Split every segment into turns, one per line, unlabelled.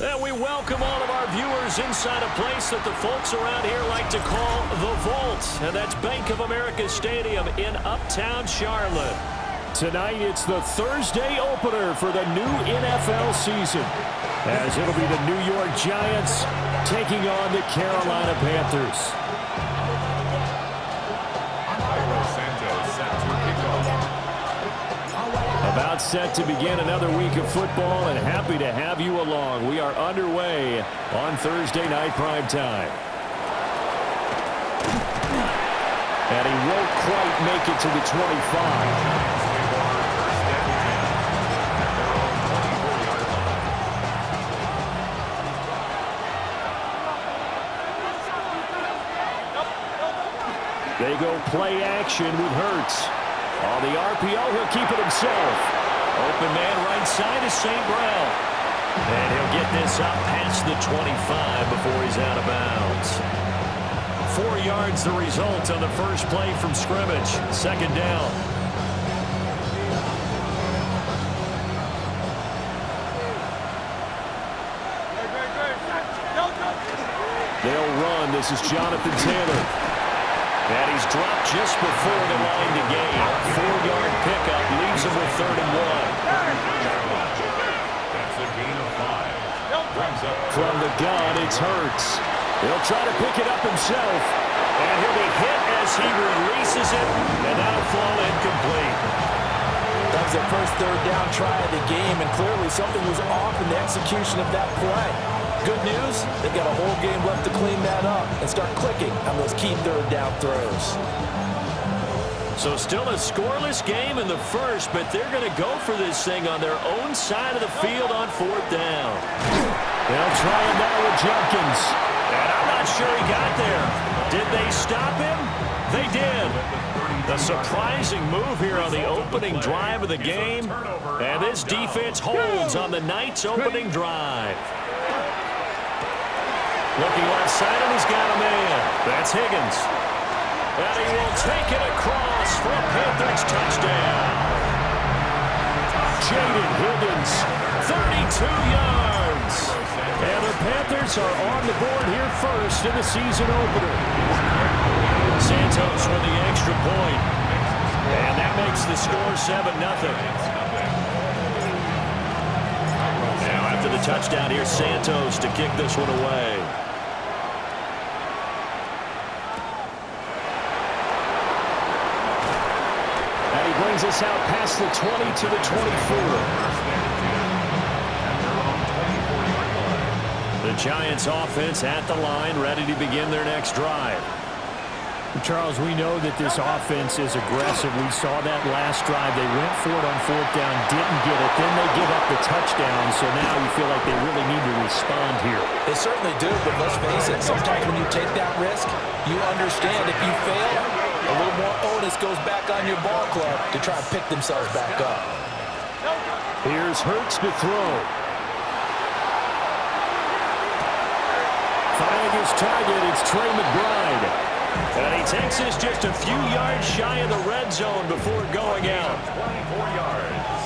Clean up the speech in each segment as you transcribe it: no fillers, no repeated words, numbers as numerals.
And we welcome all of our viewers inside a place that the folks around here like to call the Vault. And that's Bank of America Stadium in Uptown Charlotte. Tonight, it's the Thursday opener for the new NFL season, as it'll be the New York Giants taking on the Carolina Panthers. About set to begin another week of football, and happy to have you along. We are underway on Thursday night primetime. And he won't quite make it to the 25. They go play action with Hurts. On the RPO, he'll keep it himself. Open man right side is St. Brown. And he'll get this up past the 25 before he's out of bounds. 4 yards the result on the first play from scrimmage. Second down. They'll run. This is Jonathan Taylor. And he's dropped just before the line to gain. 4-yard pickup leaves him with 3rd and 1. That's a gain of 5. From the gun, it's Hurts. He'll try to pick it up himself. And he'll be hit as he releases it. And that'll fall incomplete.
That was their first 3rd down try of the game, and clearly something was off in the execution of that play. Good news, they've got a whole game left to clean that up and start clicking on those key 3rd down throws.
So still a scoreless game in the first, but they're going to go for this thing on their own side of the field on 4th down. They'll try it now with Jenkins. And I'm not sure he got there. Did they stop him? They did. A surprising move here on the opening drive of the game. And this defense holds on the night's opening drive. Looking left side, and he's got a man. That's Higgins. And he will take it across for a Panthers touchdown. Jaden Higgins, 32 yards. And the Panthers are on the board here first in the season opener. Santos with the extra point. And that makes the score 7-0. Now after the touchdown, here's Santos to kick this one away. And he brings us out past the 20 to the 24. The Giants offense at the line, ready to begin their next drive.
Charles, we know that this offense is aggressive. We saw that last drive. They went for it on 4th down, didn't get it. Then they give up the touchdown, so now you feel like they really need to respond here.
They certainly do, but let's face it, sometimes when you take that risk, you understand if you fail, a little more onus goes back on your ball club to try and pick themselves back up.
Here's Hurts to throw. Finding his target, it's Trey McBride. And he takes this just a few yards shy of the red zone before going out.
24 yards.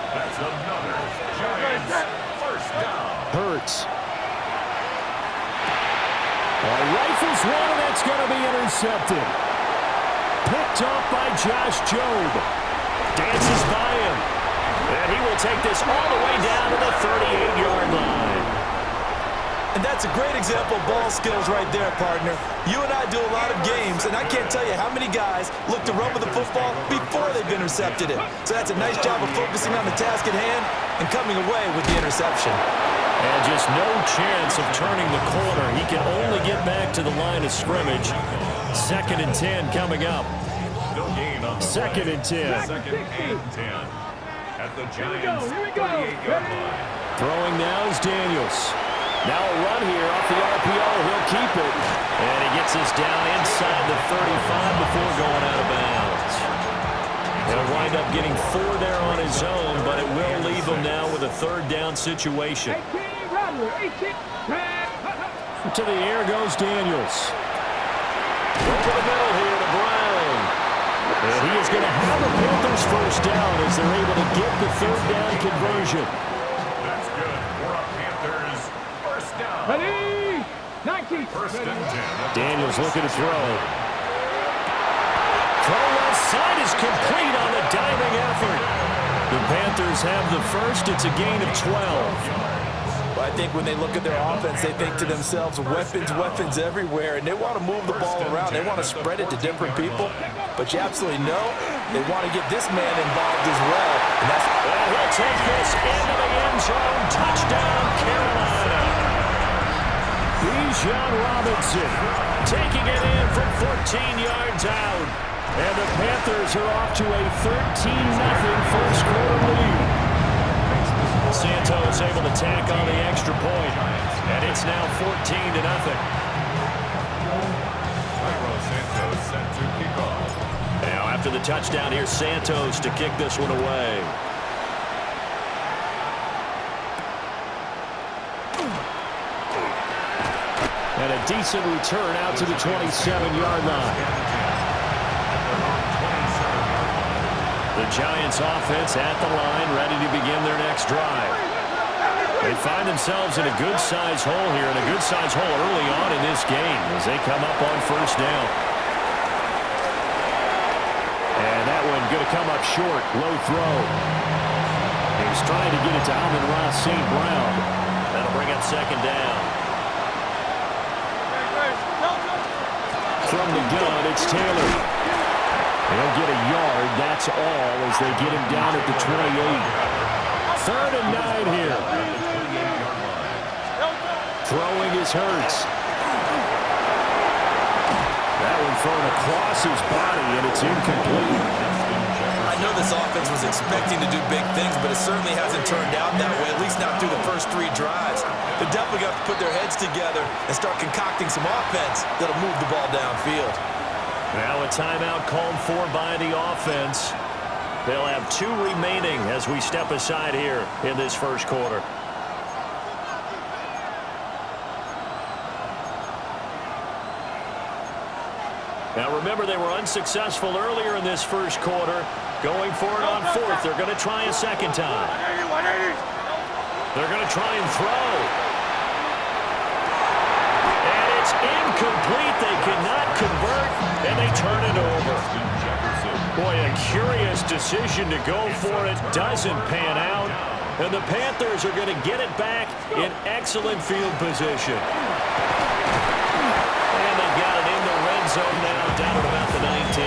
That's another Giants first down.
Hurts. Rifles one, and that's going to be intercepted. Picked off by Josh Jobe. Dances by him. And he will take this all the way down to the 38-yard line.
And that's a great example of ball skills right there, partner. You and I do a lot of games, and I can't tell you how many guys look to run with the football before they've intercepted it. So that's a nice job of focusing on the task at hand and coming away with the interception.
And just no chance of turning the corner. He can only get back to the line of scrimmage. 2nd and 10 coming up.
No gain on the
2nd and 10.
2nd and 10 at the Giants 38-yard line.
Throwing now is Daniels. Now a run here off the RPO. He'll keep it. And he gets this down inside the 35 before going out of bounds. He'll wind up getting 4 there on his own, but it will leave him now with a 3rd down situation. To the air goes Daniels. Over the middle here to Brown. And he is going to have the Panthers first down as they're able to get the 3rd down conversion.
That's good for a Panthers Ready? 19. First and 10.
Daniels looking to throw. Throw left side is complete on the diving effort. The Panthers have the first. It's a gain of 12.
Well, I think when they look at their offense, they think to themselves, weapons everywhere, and they want to move the ball around. They want to spread it to different people, but you absolutely know they want to get this man involved as well. And that's
he'll take this into the end zone. Touchdown, Carolina. Bijan Robinson taking it in from 14 yards out. And the Panthers are off to a 13-0 first quarter lead. Santos able to tack on the extra point, and it's now 14-0.
Santos set to kick off.
Now after the touchdown, here's Santos to kick this one away. And a decent return out to the 27-yard line. The Giants offense at the line, ready to begin their next drive. They find themselves in a good-sized hole here, and a good-sized hole early on in this game as they come up on first down. And that one going to come up short, low throw. He's trying to get it to Amon-Ra St. Brown. That'll bring up second down. From the gun, it's Taylor. He'll get a yard, that's all, as they get him down at the 28. 3rd and 9 here. Throwing is Hurts. That one thrown across his body, and it's incomplete.
I know this offense was expecting to do big things, but it certainly hasn't turned out that way, at least not through the first 3 drives. They're definitely going to put their heads together and start concocting some offense that'll move the ball downfield.
Now a timeout called for by the offense. They'll have 2 remaining as we step aside here in this first quarter. Now remember, they were unsuccessful earlier in this first quarter. Going for it on 4th. They're going to try a second time. They're going to try and throw. And it's incomplete. They cannot convert, and they turn it over. Boy, a curious decision to go for it. Doesn't pan out. And the Panthers are going to get it back in excellent field position. And they've got it in the red zone now, down at about the 19.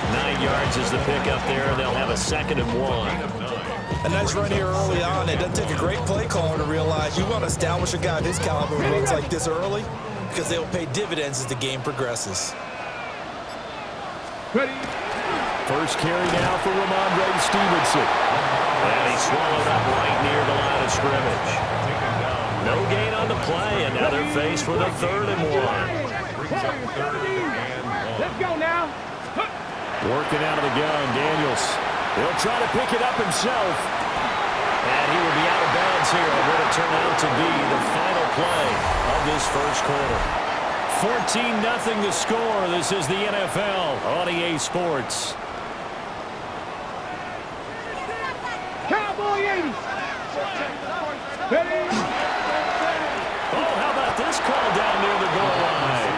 9 yards is the pickup there, and they'll have a 2nd and 1.
A nice run here early on. It doesn't take a great play caller to realize you want to establish a guy of his caliber who runs like this early, because they'll pay dividends as the game progresses.
Ready.
First carry now for Ramondre Stevenson. And he's swallowed up right near the line of scrimmage. No gain on the play, and now they're faced with a 3rd and 1.
Let's go now.
Working out of the gun, Daniels. He'll try to pick it up himself. And he will be out of bounds here on what will turn out to be the final play of this first quarter. 14-0 the score. This is the NFL on EA Sports.
Cowboy 80. Ready.
Oh, how about this call down near the goal line?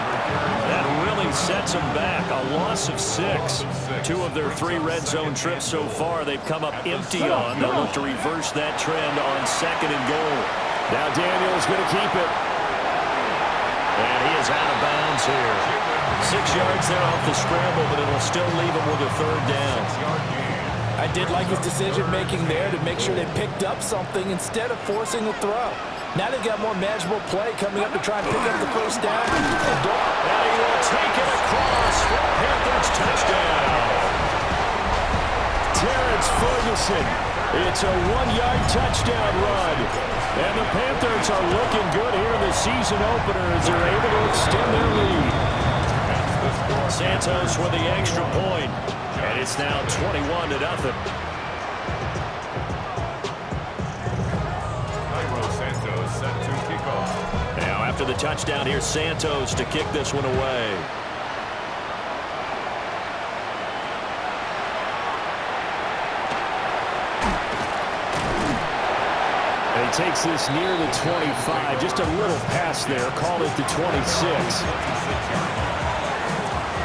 That really sets them back. A loss of 6. 2 of their 3 red zone trips so far they've come up empty on. They'll look to reverse that trend on 2nd and goal. Now Daniels going to keep it. And he is out of bounds here. 6 yards there off the scramble, but it'll still leave him with a 3rd down.
I did like his decision-making there to make sure they picked up something instead of forcing the throw. Now they've got more manageable play coming up to try and pick up the first down.
And he will take it across for Panthers touchdown. Terrence Ferguson. It's a 1-yard touchdown run. And the Panthers are looking good here in the season opener as they're able to extend their lead. Santos with the extra point. And it's now 21-0.
Santos set to kick off.
Now after the touchdown, here's Santos to kick this one away.
He takes this near the 25. Just a little pass there. Call it the 26.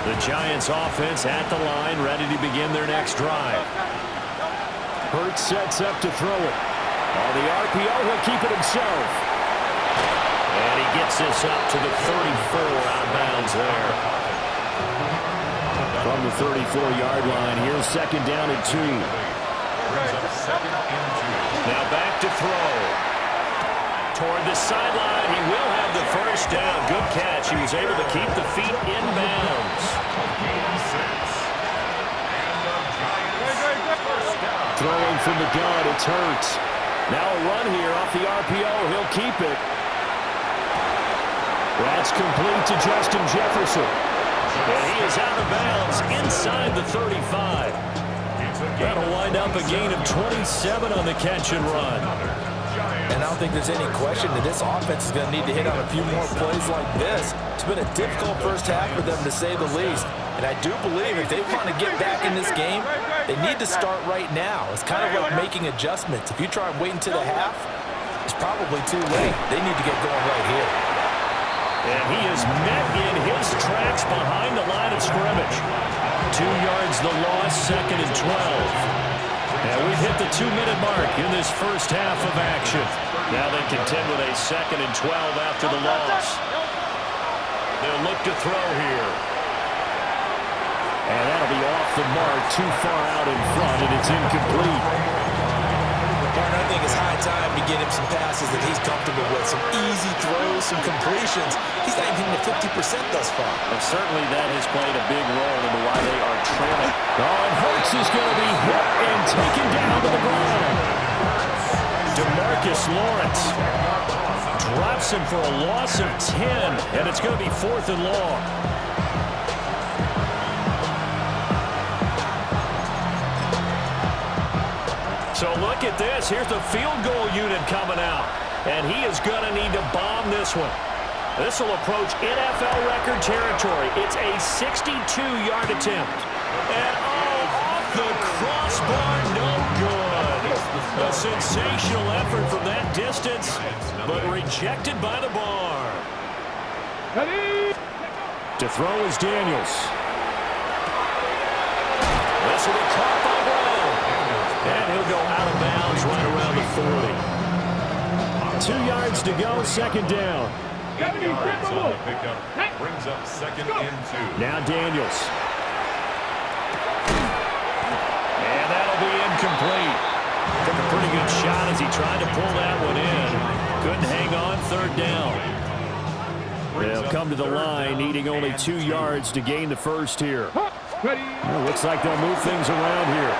The Giants offense at the line, ready to begin their next drive.
Hurts sets up to throw it. On the RPO, he'll keep it himself.
And he gets this up to the 34 out of bounds there.
From the 34-yard line, here's second down and 2.
Now back to throw. Toward the sideline, he will have the first down. Good catch. He was able to keep the feet in bounds.
Throwing from the gun, it's Hurts. Now a run here off the RPO. He'll keep it. That's complete to Justin Jefferson.
And he is out of bounds inside the 35. That'll wind up a gain of 27 on the catch and run.
And I don't think there's any question that this offense is going to need to hit on a few more plays like this. It's been a difficult first half for them, to say the least. And I do believe if they want to get back in this game, they need to start right now. It's kind of like making adjustments. If you try waiting to the half, it's probably too late. They need to get going right here.
And he is met in his tracks behind the line of scrimmage. 2 yards the loss, second and 12. And we've hit the 2-minute mark in this first half of action. Now they contend with a second and 12 after the loss. They'll look to throw here.
And that'll be off the mark, too far out in front, and it's incomplete.
I think it's high time to get him some passes that he's comfortable with. Some easy throws, some completions. He's not even hitting the 50% thus far.
And certainly that has played a big role into why they are trailing.
Oh, and Hurts is going to be hit and taken down to the ground.
DeMarcus Lawrence drops him for a loss of 10, and it's going to be 4th and long. So look at this. Here's the field goal unit coming out. And he is going to need to bomb this one. This will approach NFL record territory. It's a 62-yard attempt. And off the crossbar, no good. A sensational effort from that distance, but rejected by the bar.
To throw is Daniels.
This will be caught by Brown. And he'll go out of bounds right around the 40.
2 yards to go, second down.
Brings up second and 2.
Now Daniels.
And that'll be incomplete. Took a pretty good shot as he tried to pull that one in. Couldn't hang on, third down.
They'll come to the line, needing only 2 yards to gain the first here. Well, looks like they'll move things around here.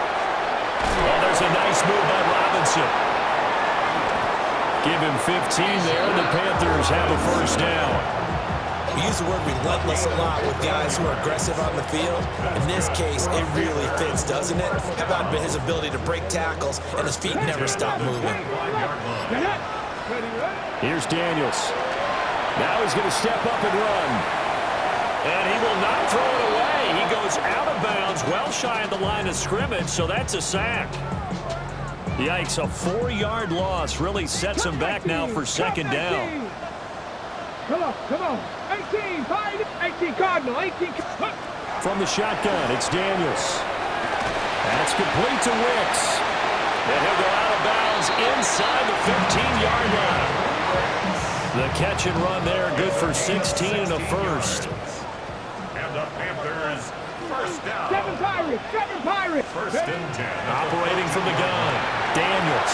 Well, there's a nice move by Robinson. Give him 15 there, and the Panthers have a first down.
We use the word relentless a lot with guys who are aggressive on the field. In this case, it really fits, doesn't it? How about his ability to break tackles and his feet never stop moving?
Here's Daniels. Now he's going to step up and run.
And he will not throw it away. He goes out of bounds, well shy of the line of scrimmage, so that's a sack. Yikes, a 4-yard loss really sets him back now for second down.
Come on. 18, 18 Cardinal, 18.
From the shotgun, it's Daniels. That's complete to Wicks.
And he'll go out of bounds inside the 15-yard line. The catch and run there, good for 16 and a first.
And the Panthers, first down.
7 Pirates.
First and 10.
Operating from the gun, Daniels.